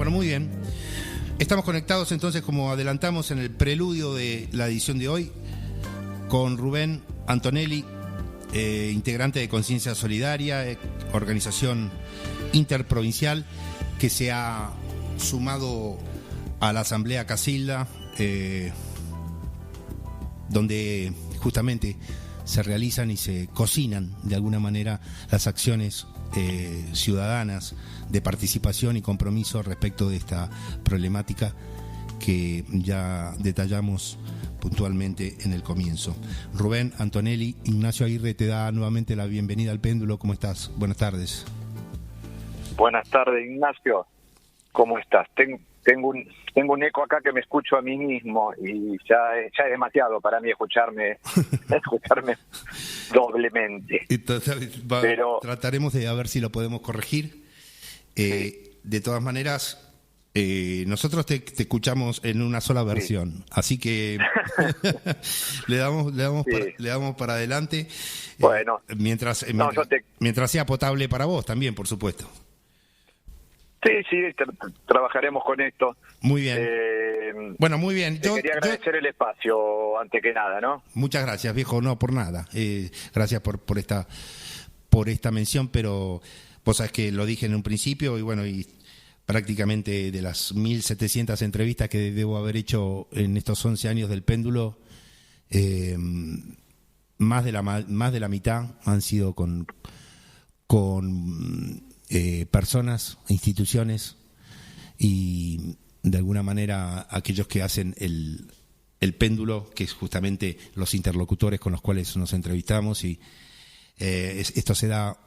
Bueno, muy bien. Estamos conectados entonces, como adelantamos en el preludio de la edición de hoy, con Rubén Antonelli, integrante de Conciencia Solidaria, organización interprovincial que se ha sumado a la Asamblea Casilda, donde justamente se realizan y se cocinan de alguna manera las acciones ciudadanas de participación y compromiso respecto de esta problemática que ya detallamos puntualmente en el comienzo. Rubén Antonelli, Ignacio Aguirre te da nuevamente la bienvenida al Péndulo. ¿Cómo estás? Buenas tardes. Buenas tardes, Ignacio. ¿Cómo estás? Tengo un eco acá que me escucho a mí mismo y ya es demasiado para mí escucharme doblemente. Entonces, pero trataremos de a ver si lo podemos corregir. Sí. De todas maneras, nosotros te escuchamos en una sola versión, sí. Así que le damos para adelante. Bueno, mientras sea potable para vos también, por supuesto. Sí, trabajaremos con esto. Muy bien. Bueno, muy bien. Quería agradecer el espacio, antes que nada, ¿no? Muchas gracias, viejo. No, por nada. Gracias por esta mención, pero vos sabés que lo dije en un principio y bueno, y prácticamente de las 1.700 entrevistas que debo haber hecho en estos 11 años del Péndulo, más de la mitad han sido con personas, instituciones y de alguna manera aquellos que hacen el péndulo, que es justamente los interlocutores con los cuales nos entrevistamos, y esto se da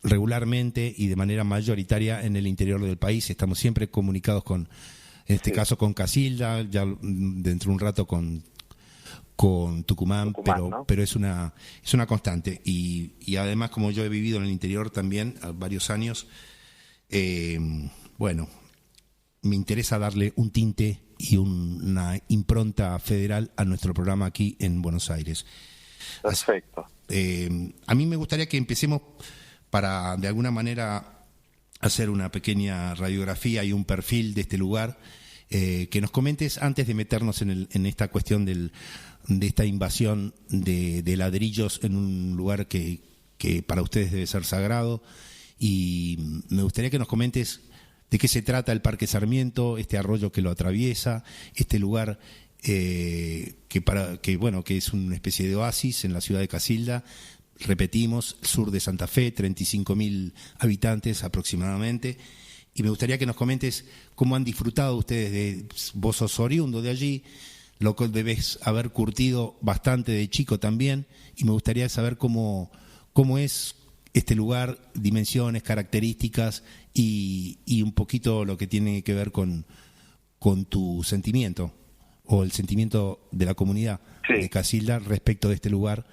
regularmente y de manera mayoritaria en el interior del país. Estamos siempre comunicados en este caso con Casilda, ya dentro de un rato con Tucumán, pero es una constante y además, como yo he vivido en el interior también varios años, bueno, me interesa darle un tinte y una impronta federal a nuestro programa aquí en Buenos Aires. Perfecto. A mí me gustaría que empecemos para de alguna manera hacer una pequeña radiografía y un perfil de este lugar, que nos comentes antes de meternos en esta cuestión de esta invasión de ladrillos en un lugar que para ustedes debe ser sagrado, y me gustaría que nos comentes de qué se trata el Parque Sarmiento, este arroyo que lo atraviesa, este lugar que es una especie de oasis en la ciudad de Casilda. Repetimos, sur de Santa Fe, 35.000 habitantes aproximadamente. Y me gustaría que nos comentes cómo han disfrutado ustedes vos sos oriundo de allí, lo que debes haber curtido bastante de chico también, y me gustaría saber cómo es este lugar, dimensiones, características y un poquito lo que tiene que ver con tu sentimiento o el sentimiento de la comunidad de Casilda respecto de este lugar.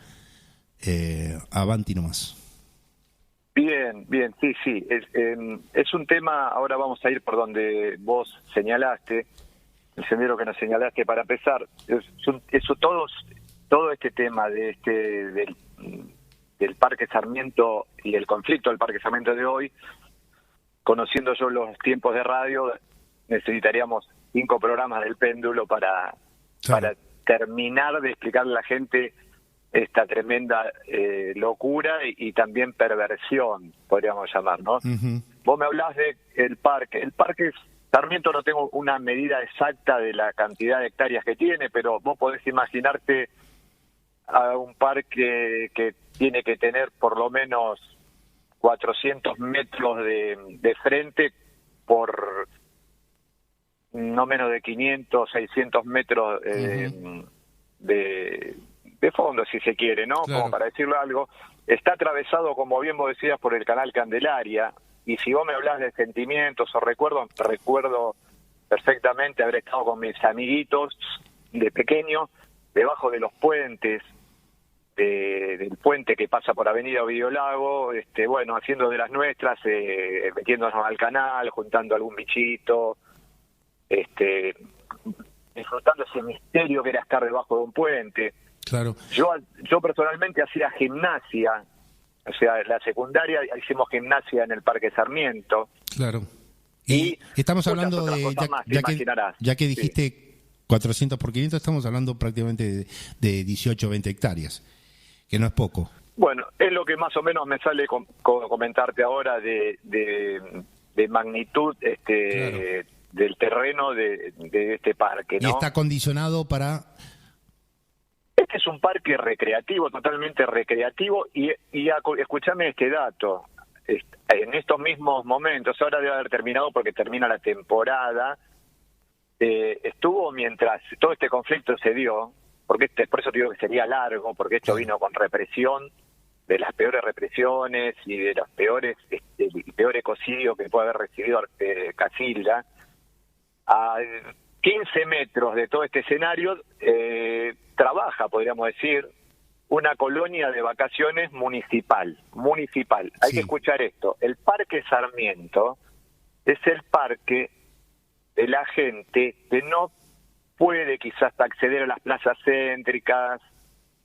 Avanti nomás. Bien, sí. Es un tema, ahora vamos a ir por donde vos señalaste, el sendero que nos señalaste para empezar. Todo este tema del Parque Sarmiento y el conflicto del Parque Sarmiento de hoy, conociendo yo los tiempos de radio, necesitaríamos 5 programas del Péndulo para terminar de explicarle a la gente esta tremenda locura y también perversión, podríamos llamar, ¿no? Uh-huh. Vos me hablás de el parque Sarmiento, no tengo una medida exacta de la cantidad de hectáreas que tiene, pero vos podés imaginarte a un parque que tiene que tener por lo menos 400 metros de frente por no menos de 500, 600 metros uh-huh. de fondo, si se quiere, ¿no? Claro. Como para decirlo algo. Está atravesado, como bien vos decías, por el canal Candelaria, y si vos me hablás de sentimientos o recuerdo perfectamente haber estado con mis amiguitos de pequeño debajo de los puentes, del puente que pasa por Avenida Ovidio Lago, haciendo de las nuestras, metiéndonos al canal, juntando algún bichito, disfrutando ese misterio que era estar debajo de un puente. Claro. Yo personalmente hacía gimnasia, o sea, en la secundaria hicimos gimnasia en el Parque Sarmiento. Claro. Y estamos muchas hablando otras de, cosas más, te imaginarás. ya que Sí. dijiste 400 por 500, estamos hablando prácticamente de 18 o 20 hectáreas, que no es poco. Bueno, es lo que más o menos me sale comentarte ahora de magnitud Claro. del terreno de este parque, ¿no? Y está condicionado para... Este es un parque recreativo, totalmente recreativo, y escúchame este dato. En estos mismos momentos, ahora debe haber terminado porque termina la temporada, estuvo mientras todo este conflicto se dio, porque por eso te digo que sería largo, porque esto vino con represión, de las peores represiones y de los peores, el peor ecocidio que puede haber recibido Casilda. A 15 metros de todo este escenario trabaja, podríamos decir, una colonia de vacaciones municipal. Hay Sí. que escuchar esto. El Parque Sarmiento es el parque de la gente que no puede quizás acceder a las plazas céntricas,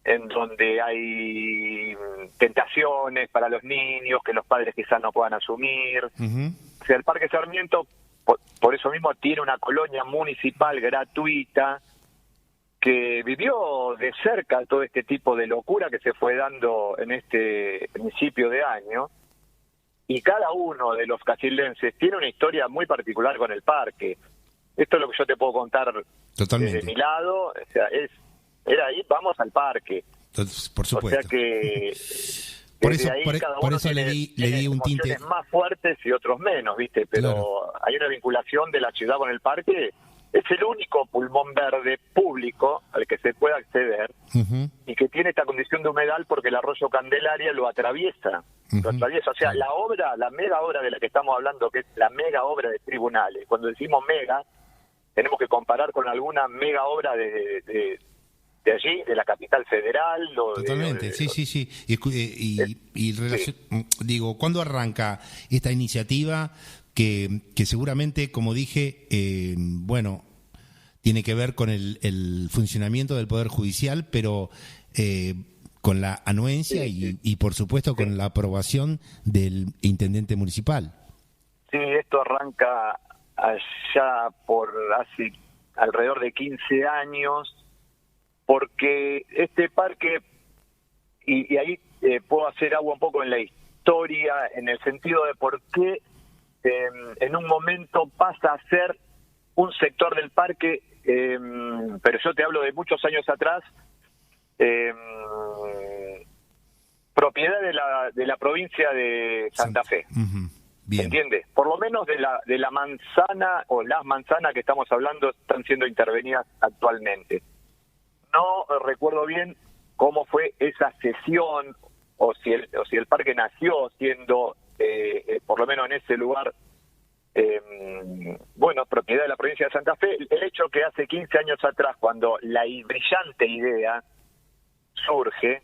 en donde hay tentaciones para los niños que los padres quizás no puedan asumir. Ujú. O sea, el Parque Sarmiento, por eso mismo, tiene una colonia municipal gratuita que vivió de cerca todo este tipo de locura que se fue dando en este principio de año, y cada uno de los casildenses tiene una historia muy particular con el parque. Esto es lo que yo te puedo contar Totalmente. desde mi lado, o sea, era ahí, vamos al parque. Entonces, por O supuesto. sea que Por desde eso, ahí cada por uno eso le tiene di un tinte. emociones más fuertes y otros menos, ¿viste? Pero Claro. hay una vinculación de la ciudad con el parque. Es el único pulmón verde público al que se puede acceder Ujú. y que tiene esta condición de humedal porque el arroyo Candelaria lo atraviesa. Ujú. Lo atraviesa. O sea, la obra, la mega obra de la que estamos hablando, que es la mega obra de tribunales. Cuando decimos mega, tenemos que comparar con alguna mega obra de allí, de la capital federal. Totalmente, sí. Digo, ¿cuándo arranca esta iniciativa que seguramente, como dije, bueno, tiene que ver con el funcionamiento del Poder Judicial, pero con la anuencia y por supuesto con la aprobación del intendente municipal? Sí, esto arranca allá por hace alrededor de 15 años, porque este parque, y ahí puedo hacer agua un poco en la historia, en el sentido de por qué en un momento pasa a ser un sector del parque, pero yo te hablo de muchos años atrás, propiedad de la provincia de Santa Fe. Ujú. Bien. ¿Entiendes? Por lo menos de la manzana o las manzanas que estamos hablando están siendo intervenidas actualmente. No recuerdo bien cómo fue esa cesión o si el parque nació siendo, por lo menos en ese lugar, bueno, propiedad de la provincia de Santa Fe. El hecho que hace 15 años atrás, cuando la brillante idea surge,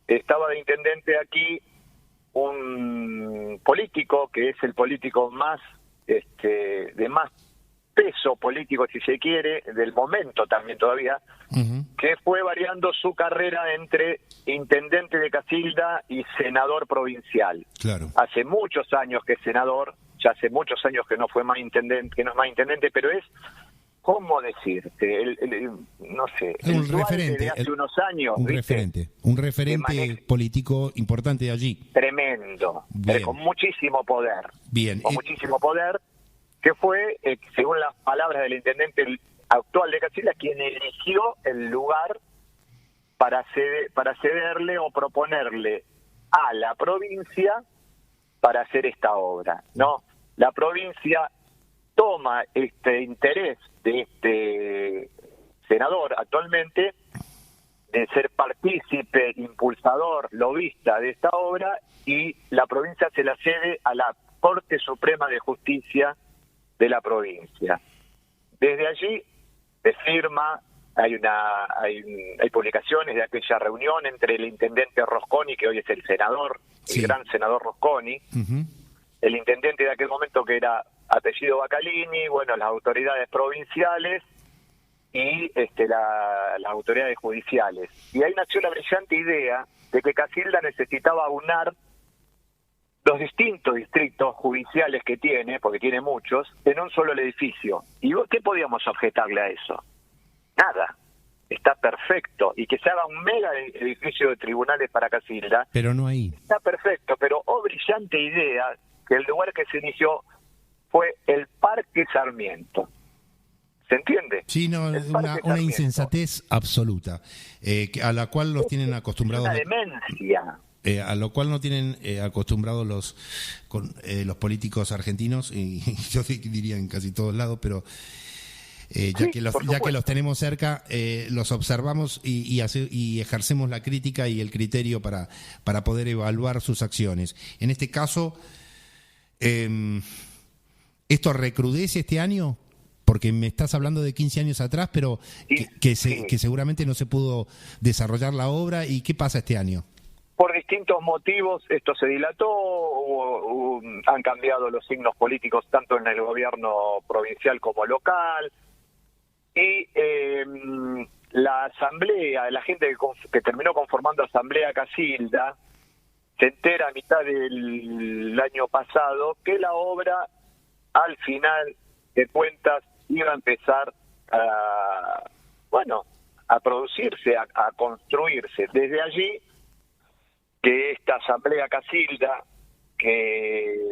estaba de intendente aquí un político que es el político más de más peso político, si se quiere, del momento también todavía, Ujú. que fue variando su carrera entre intendente de Casilda y senador provincial. Claro. Hace muchos años que es senador, ya hace muchos años que no fue más intendente, que no es más intendente, pero es, ¿cómo decirte? No sé, Es un el Dualde referente, de hace unos años, un ¿viste? referente maneja- político importante de allí. Tremendo, Bien. con muchísimo poder. Bien. Con muchísimo poder, que fue, según las palabras del intendente actual de Casilda, quien eligió el lugar para cederle o proponerle a la provincia para hacer esta obra, ¿no? La provincia toma este interés de este senador actualmente de ser partícipe, impulsador, lobista de esta obra, y la provincia se la cede a la Corte Suprema de Justicia de la provincia. Desde allí se firma, hay publicaciones de aquella reunión entre el intendente Rosconi, que hoy es el senador, Sí. el gran senador Rosconi, Ujú. el intendente de aquel momento que era apellido Bacalini, bueno, las autoridades provinciales y las autoridades judiciales. Y ahí nació la brillante idea de que Casilda necesitaba aunar los distintos distritos judiciales que tiene, porque tiene muchos, en un solo edificio. ¿Y qué podíamos objetarle a eso? Nada. Está perfecto. Y que se haga un mega edificio de tribunales para Casilda. Pero no ahí. Está perfecto, pero brillante idea que el lugar que se inició fue el Parque Sarmiento. ¿Se entiende? Sí, no, una insensatez absoluta, a la cual los tienen acostumbrados. Una demencia. A lo cual no tienen acostumbrados los políticos argentinos, y yo diría en casi todos lados, pero ya que los tenemos cerca, los observamos y ejercemos la crítica y el criterio para poder evaluar sus acciones. En este caso, ¿esto recrudece este año? Porque me estás hablando de 15 años atrás, pero que seguramente no se pudo desarrollar la obra. ¿Y qué pasa este año? Por distintos motivos esto se dilató, han cambiado los signos políticos tanto en el gobierno provincial como local, y la asamblea, la gente que terminó conformando Asamblea Casilda, se entera a mitad del año pasado que la obra, al final de cuentas, iba a empezar a producirse, a construirse. Desde allí que esta Asamblea Casilda, que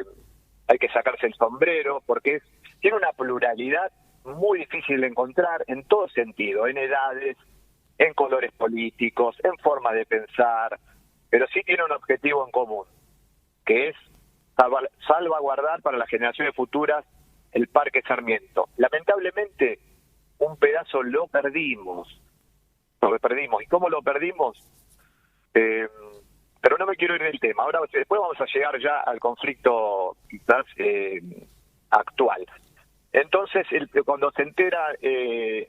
hay que sacarse el sombrero, porque tiene una pluralidad muy difícil de encontrar en todo sentido, en edades, en colores políticos, en forma de pensar, pero sí tiene un objetivo en común, que es salvaguardar para las generaciones futuras el Parque Sarmiento. Lamentablemente, un pedazo lo perdimos. ¿Y cómo lo perdimos? Pero no me quiero ir del tema. Ahora, después vamos a llegar ya al conflicto quizás actual. Entonces, cuando se entera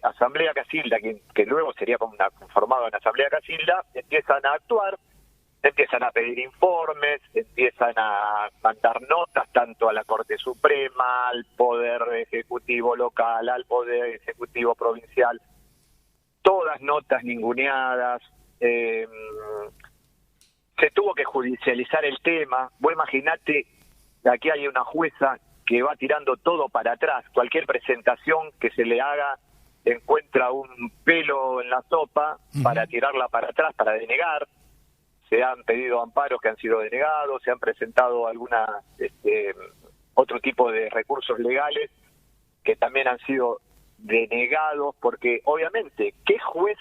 Asamblea Casilda, que luego sería conformado en Asamblea Casilda, empiezan a actuar, empiezan a pedir informes, empiezan a mandar notas tanto a la Corte Suprema, al Poder Ejecutivo local, al Poder Ejecutivo provincial, todas notas ninguneadas. Se tuvo que judicializar el tema. Vos imaginate, aquí hay una jueza que va tirando todo para atrás. Cualquier presentación que se le haga encuentra un pelo en la sopa para tirarla para atrás, para denegar. Se han pedido amparos que han sido denegados, se han presentado otro tipo de recursos legales que también han sido denegados, porque obviamente, ¿qué juez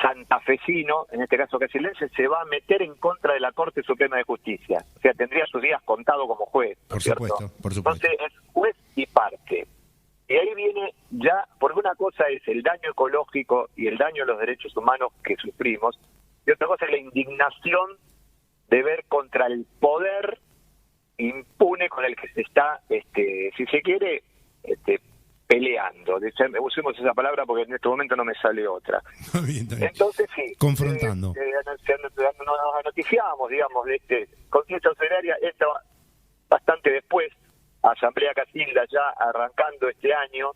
santafesino, en este caso casilense, se va a meter en contra de la Corte Suprema de Justicia? O sea, tendría sus días contados como juez, ¿no es cierto? Por supuesto. Entonces es juez y parte. Y ahí viene ya, porque una cosa es el daño ecológico y el daño a los derechos humanos que sufrimos, y otra cosa es la indignación de ver contra el poder impune con el que se está, si se quiere, peleando. Usemos esa palabra porque en este momento no me sale otra. Bien. Entonces sí, confrontando. Nos noticiamos, digamos, de conciencia operaria, esto bastante después, Asamblea Casilda ya arrancando este año,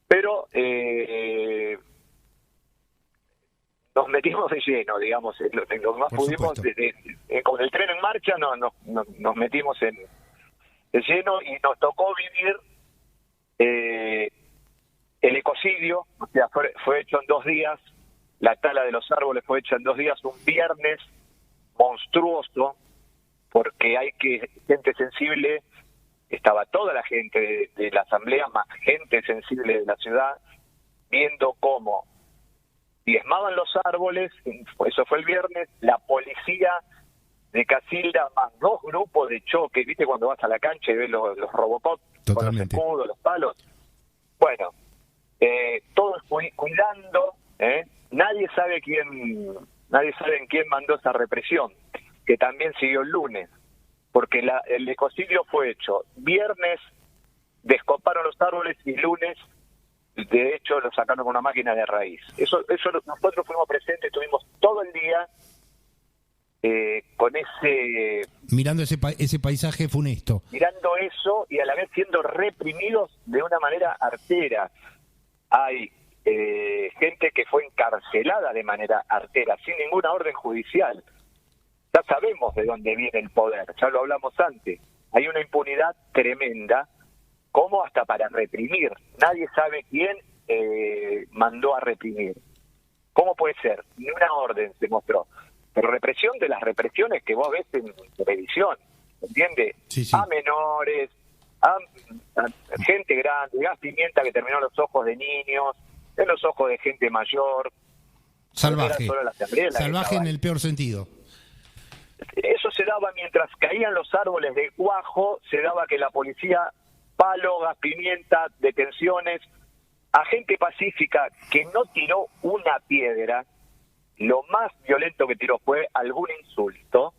pero nos metimos de lleno, digamos, lo más pudimos, con el tren en marcha nos metimos de lleno y nos tocó vivir el ecocidio. O sea, fue hecho en 2 días, la tala de los árboles fue hecha en 2 días, un viernes monstruoso, porque gente sensible, estaba toda la gente de la asamblea, más gente sensible de la ciudad, viendo cómo diezmaban los árboles. Eso fue el viernes. La policía de Casilda, más 2 grupos de choque, ¿viste? Cuando vas a la cancha y ves los Robocop con los escudos, los palos. Bueno, todos cuidando, nadie sabe en quién mandó esa represión, que también siguió el lunes, porque el ecocidio fue hecho viernes, descoparon los árboles, y lunes, de hecho, lo sacaron con una máquina de raíz. Eso nosotros fuimos presentes, estuvimos todo el día con mirando ese paisaje funesto, mirando eso, y a la vez siendo reprimidos de una manera artera. Hay gente que fue encarcelada de manera artera, sin ninguna orden judicial. O ya sabemos de dónde viene el poder, ya lo hablamos antes. Hay una impunidad tremenda, como hasta para reprimir. Nadie sabe quién mandó a reprimir. ¿Cómo puede ser? Ni una orden se mostró. Pero represión de las represiones que vos ves en televisión, ¿entiendes? Sí, sí. A menores, a gente grande, gas pimienta que terminó en los ojos de niños, en los ojos de gente mayor. Salvaje. Salvaje en el el peor sentido. Eso se daba mientras caían los árboles de cuajo, se daba que la policía, palo, gas pimienta, detenciones, a gente pacífica que no tiró una piedra. Lo más violento que tiró fue algún insulto,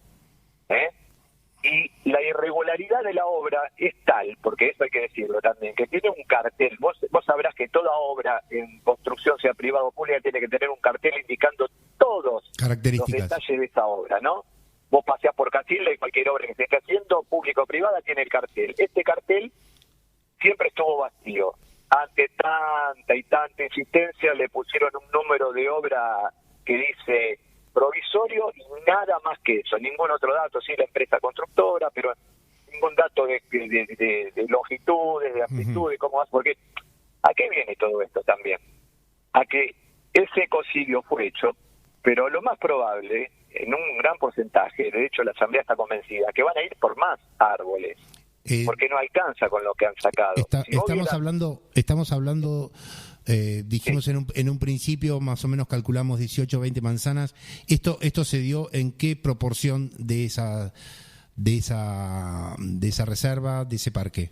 y la irregularidad de la obra es tal, porque eso hay que decirlo también, que tiene un cartel. Vos sabrás que toda obra en construcción, sea privada o pública, tiene que tener un cartel indicando todos los detalles de esa obra, ¿no? Vos paseás por Casilda y cualquier obra que se esté haciendo, pública o privada, tiene el cartel. Este cartel siempre estuvo vacío. Ante tanta y tanta insistencia le pusieron un número de obra que dice provisorio y nada más que eso, ningún otro dato, sí la empresa constructora, pero ningún dato de longitudes, de amplitud, de cómo vas, porque ¿a qué viene todo esto también? A que ese ecocidio fue hecho, pero lo más probable, en un gran porcentaje, de hecho la Asamblea está convencida, que van a ir por más árboles, porque no alcanza con lo que han sacado. Estamos hablando, dijimos sí, en un principio, más o menos calculamos 18 o 20 manzanas. ¿Esto se dio en qué proporción de esa reserva, de ese parque?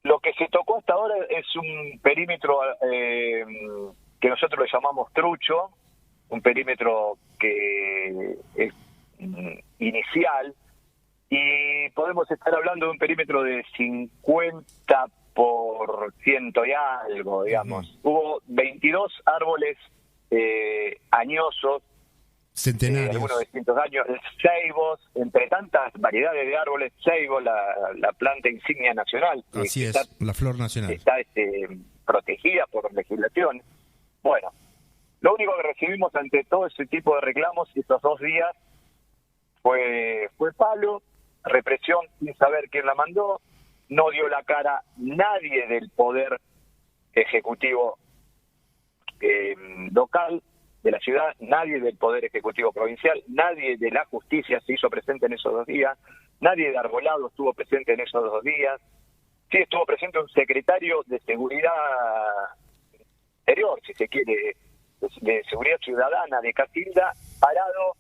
Lo que se tocó hasta ahora es un perímetro que nosotros le llamamos trucho, un perímetro que es inicial, y podemos estar hablando de un perímetro de 50 por ciento y algo, digamos. Hubo 22 árboles añosos, centenarios, algunos de cientos años, ceibos, entre tantas variedades de árboles, ceibo, la planta insignia nacional. Así es, la flor nacional. Está protegida por legislación. Bueno, lo único que recibimos ante todo ese tipo de reclamos estos 2 días fue palo, represión sin saber quién la mandó, no dio la cara nadie del poder ejecutivo local de la ciudad, nadie del poder ejecutivo provincial, nadie de la justicia se hizo presente en esos 2 días, nadie de Arbolado estuvo presente en esos 2 días. Sí estuvo presente un secretario de seguridad interior, si se quiere, de seguridad ciudadana de Casilda, parado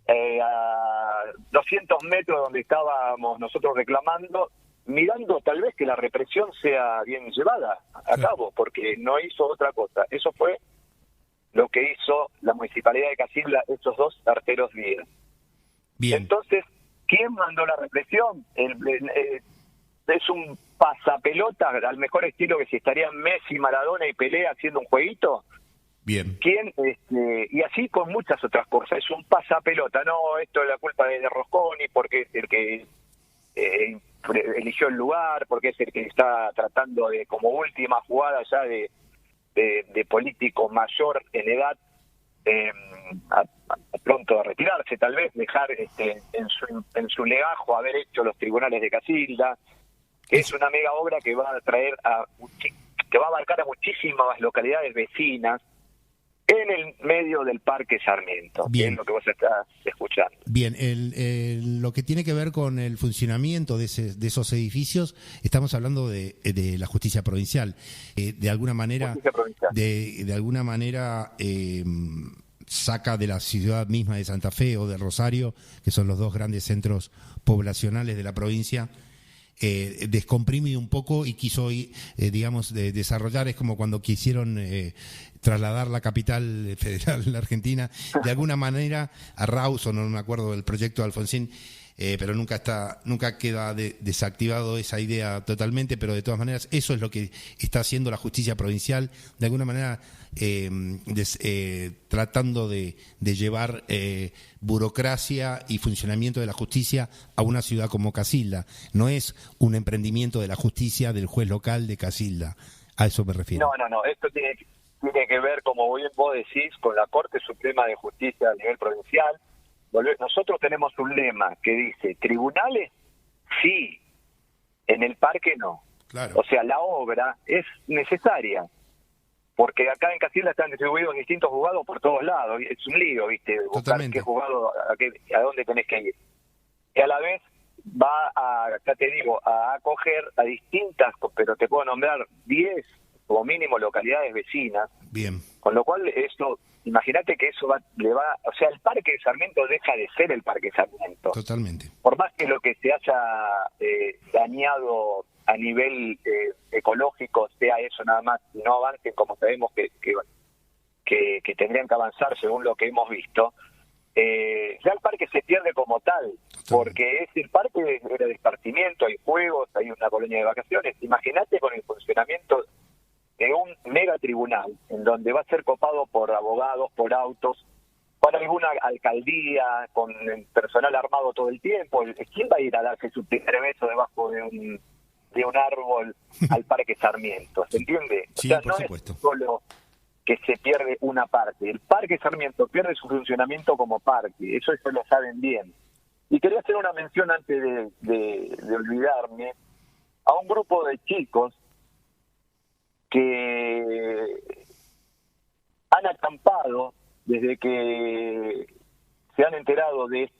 a 200 metros donde estábamos nosotros reclamando, mirando tal vez que la represión sea bien llevada a cabo, porque no hizo otra cosa. Eso fue lo que hizo la Municipalidad de Casilda esos 2 arteros días. Bien. Entonces, ¿quién mandó la represión? Es un pasapelota al mejor estilo que si estarían Messi, Maradona y Pelé haciendo un jueguito. Bien. ¿Quién? Y así con muchas otras cosas. Es un pasapelota. No, esto es la culpa de Rosconi porque es el que eligió el lugar, porque es el que está tratando de, como última jugada ya de político mayor en edad, a pronto a retirarse, tal vez dejar en su legajo haber hecho los tribunales de Casilda, que es una mega obra que va a traer que va a abarcar a muchísimas localidades vecinas en el medio del Parque Sarmiento. Bien. Que es lo que vos estás escuchando. Bien, lo que tiene que ver con el funcionamiento de esos edificios, estamos hablando de la justicia provincial. De alguna manera, de alguna manera saca de la ciudad misma de Santa Fe o de Rosario, que son los 2 grandes centros poblacionales de la provincia, descomprime un poco y quiso, digamos, desarrollar. Es como cuando quisieron trasladar la capital federal de la Argentina, de alguna manera, a Rawson, no me acuerdo del proyecto de Alfonsín, pero nunca queda desactivado esa idea totalmente, pero de todas maneras eso es lo que está haciendo la justicia provincial, de alguna manera tratando de llevar burocracia y funcionamiento de la justicia a una ciudad como Casilda. No es un emprendimiento de la justicia del juez local de Casilda, a eso me refiero. No, esto tiene que ver, como bien vos decís, con la Corte Suprema de Justicia a nivel provincial, nosotros tenemos un lema que dice, tribunales, sí, en el parque no. Claro. O sea, la obra es necesaria, porque acá en Casilda están distribuidos distintos juzgados por todos lados, es un lío, ¿viste? Buscar Totalmente. qué juzgado, a dónde tenés que ir. Y a la vez va a, ya te digo, a acoger a distintas, pero te puedo nombrar 10 como mínimo localidades vecinas, Bien. con lo cual eso, imagínate que eso o sea, el Parque Sarmiento deja de ser el Parque Sarmiento. Totalmente. Por más que lo que se haya dañado a nivel ecológico sea eso nada más, y no avancen como sabemos que tendrían que avanzar según lo que hemos visto, ya el parque se pierde como tal, porque el parque era de esparcimiento, hay juegos, hay una colonia de vacaciones. Imagínate con el funcionamiento de un mega tribunal, en donde va a ser copado por abogados, por autos, por alguna alcaldía, con el personal armado todo el tiempo. ¿Quién va a ir a darse su primer beso debajo de un árbol al Parque Sarmiento? ¿Se entiende? Sí, o sea, por no supuesto. es solo que se pierde una parte. El Parque Sarmiento pierde su funcionamiento como parque, eso lo saben bien. Y quería hacer una mención antes de olvidarme, a un grupo de chicos que han acampado desde que se han enterado de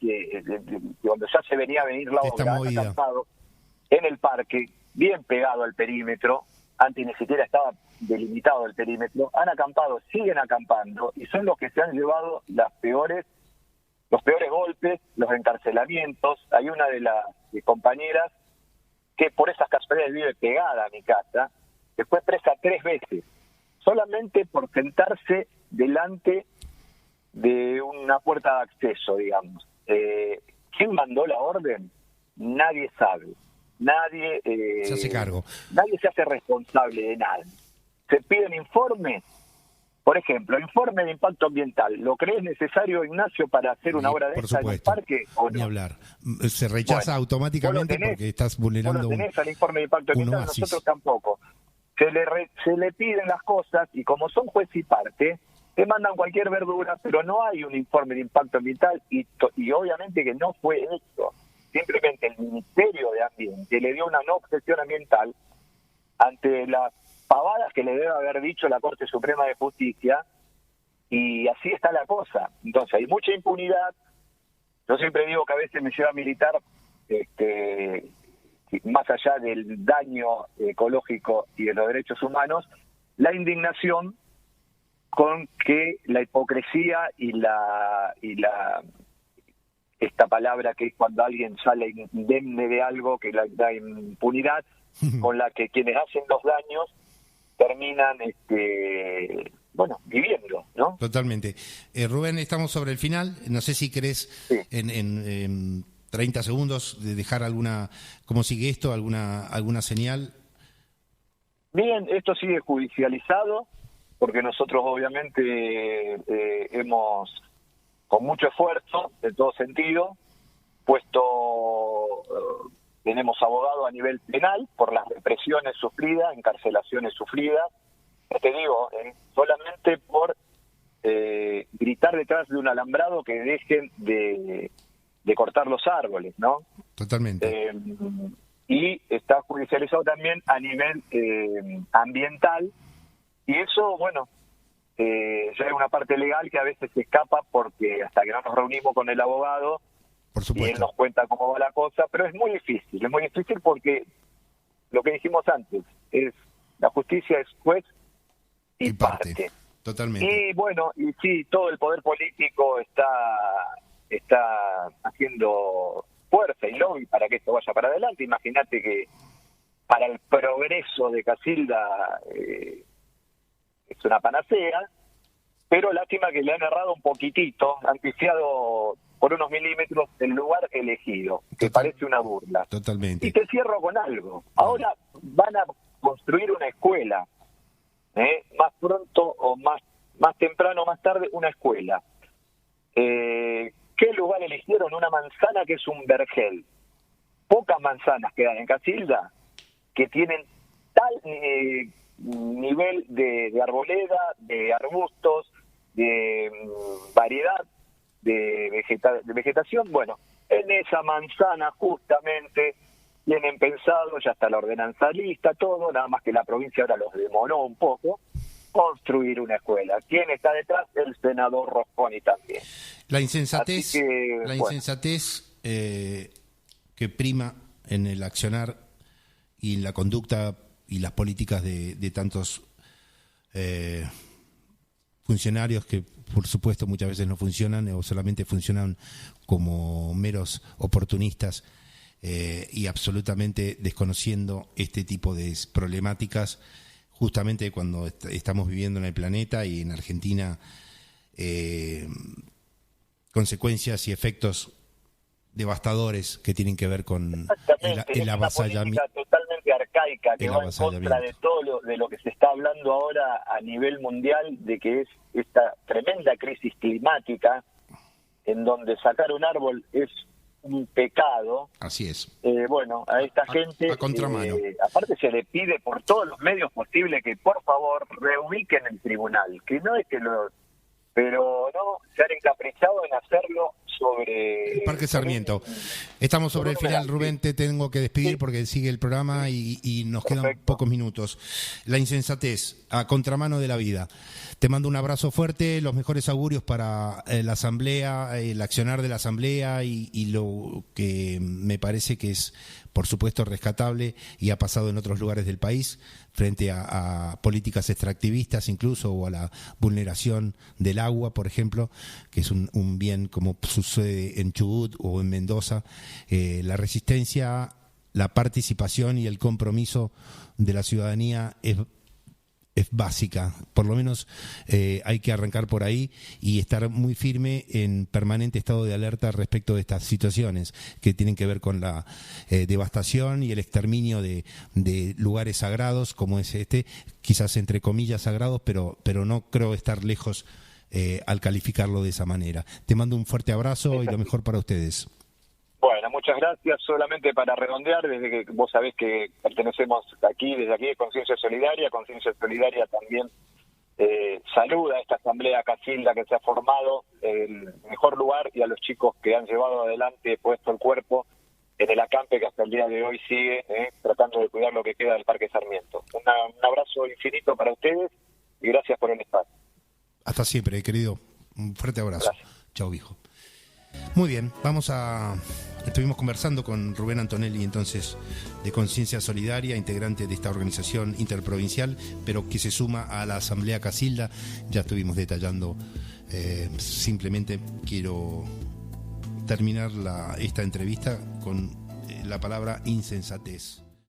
cuando ya se venía a venir la obra, han acampado en el parque, bien pegado al perímetro, antes ni siquiera estaba delimitado el perímetro, han acampado, siguen acampando, y son los que se han llevado los peores golpes, los encarcelamientos. Hay una de las compañeras que por esas casualidades vive pegada a mi casa, que fue presa 3 veces, solamente por sentarse delante de una puerta de acceso, digamos. ¿Quién mandó la orden? Nadie sabe. Nadie se hace cargo. Nadie se hace responsable de nada. Se piden informes, por ejemplo, informe de impacto ambiental. ¿Lo crees necesario, Ignacio, para hacer una obra de esta en el parque o no? Ni hablar. Se rechaza automáticamente porque estás vulnerando vos lo tenés al informe de impacto ambiental, nosotros tampoco. Se le piden las cosas y como son juez y parte, te mandan cualquier verdura, pero no hay un informe de impacto ambiental y obviamente que no fue hecho. Simplemente el Ministerio de Ambiente le dio una no objeción ambiental ante las pavadas que le debe haber dicho la Corte Suprema de Justicia, y así está la cosa. Entonces hay mucha impunidad. Yo siempre digo que a veces me lleva a militar, más allá del daño ecológico y de los derechos humanos, la indignación con que la hipocresía y esta palabra que es cuando alguien sale indemne de algo, que da impunidad, con la que quienes hacen los daños terminan viviendo, ¿no? Totalmente. Rubén, estamos sobre el final. No sé si querés en 30 segundos de dejar cómo sigue esto, alguna señal. Bien, esto sigue judicializado, porque nosotros obviamente hemos, con mucho esfuerzo, en todo sentido, tenemos abogado a nivel penal por las represiones sufridas, encarcelaciones sufridas, te digo, solamente por gritar detrás de un alambrado que dejen de cortar los árboles, ¿no? Totalmente. Y está judicializado también a nivel ambiental, y eso, ya hay una parte legal que a veces se escapa porque hasta que no nos reunimos con el abogado, por supuesto, y él nos cuenta cómo va la cosa, pero es muy difícil porque lo que dijimos antes, la justicia es juez y parte. Totalmente. Y sí, todo el poder político está haciendo fuerza y lobby para que esto vaya para adelante. Imagínate que para el progreso de Casilda es una panacea, pero lástima que le han errado un poquitito, han pifiado por unos milímetros el lugar elegido, que parece una burla. Totalmente. Y te cierro con algo. Ahora van a construir una escuela, más pronto o más temprano o más tarde, una escuela. ¿Qué lugar eligieron? Una manzana que es un vergel. Pocas manzanas quedan en Casilda que tienen tal nivel de arboleda, de arbustos, de variedad de vegetación. Bueno, en esa manzana justamente tienen pensado, ya está la ordenanza lista, todo, nada más que la provincia ahora los demoró un poco, construir una escuela. ¿Quién está detrás? El senador Rosconi también. La insensatez, bueno, insensatez que prima en el accionar y la conducta y las políticas de tantos funcionarios que, por supuesto, muchas veces no funcionan o solamente funcionan como meros oportunistas y absolutamente desconociendo este tipo de problemáticas justamente cuando estamos viviendo en el planeta y en Argentina consecuencias y efectos devastadores que tienen que ver con el avasallamiento. Totalmente arcaica que va en contra de todo de lo que se está hablando ahora a nivel mundial, de que es esta tremenda crisis climática en donde sacar un árbol es un pecado. Así es. Bueno, a esta gente a contramano. aparte se le pide por todos los medios posibles que por favor reubiquen el tribunal, que no es que lo... pero no se han encaprichado en hacerlo sobre... El Parque Sarmiento. Estamos sobre el final, Rubén, te tengo que despedir porque sigue el programa y nos quedan pocos minutos. La insensatez, a contramano de la vida. Te mando un abrazo fuerte, los mejores augurios para la Asamblea, el accionar de la Asamblea y lo que me parece que es, por supuesto, rescatable y ha pasado en otros lugares del país frente a políticas extractivistas incluso o a la vulneración del agua, por ejemplo, que es un bien como sucede en Chubut o en Mendoza. La resistencia, la participación y el compromiso de la ciudadanía es básica, por lo menos hay que arrancar por ahí y estar muy firme en permanente estado de alerta respecto de estas situaciones que tienen que ver con la devastación y el exterminio de lugares sagrados como es quizás entre comillas sagrados, pero no creo estar lejos al calificarlo de esa manera. Te mando un fuerte abrazo y lo mejor para ustedes. Bueno, muchas gracias. Solamente para redondear, desde que vos sabés que pertenecemos desde aquí de Conciencia Solidaria también saluda a esta asamblea Casilda que se ha formado, el mejor lugar, y a los chicos que han llevado adelante, puesto el cuerpo en el acampe que hasta el día de hoy sigue tratando de cuidar lo que queda del Parque Sarmiento. Un abrazo infinito para ustedes y gracias por el espacio. Hasta siempre, querido. Un fuerte abrazo. Gracias. Chao, viejo. Muy bien, estuvimos conversando con Rubén Antonelli, entonces, de Conciencia Solidaria, integrante de esta organización interprovincial, pero que se suma a la Asamblea Casilda. Ya estuvimos detallando, simplemente quiero terminar esta entrevista con la palabra insensatez.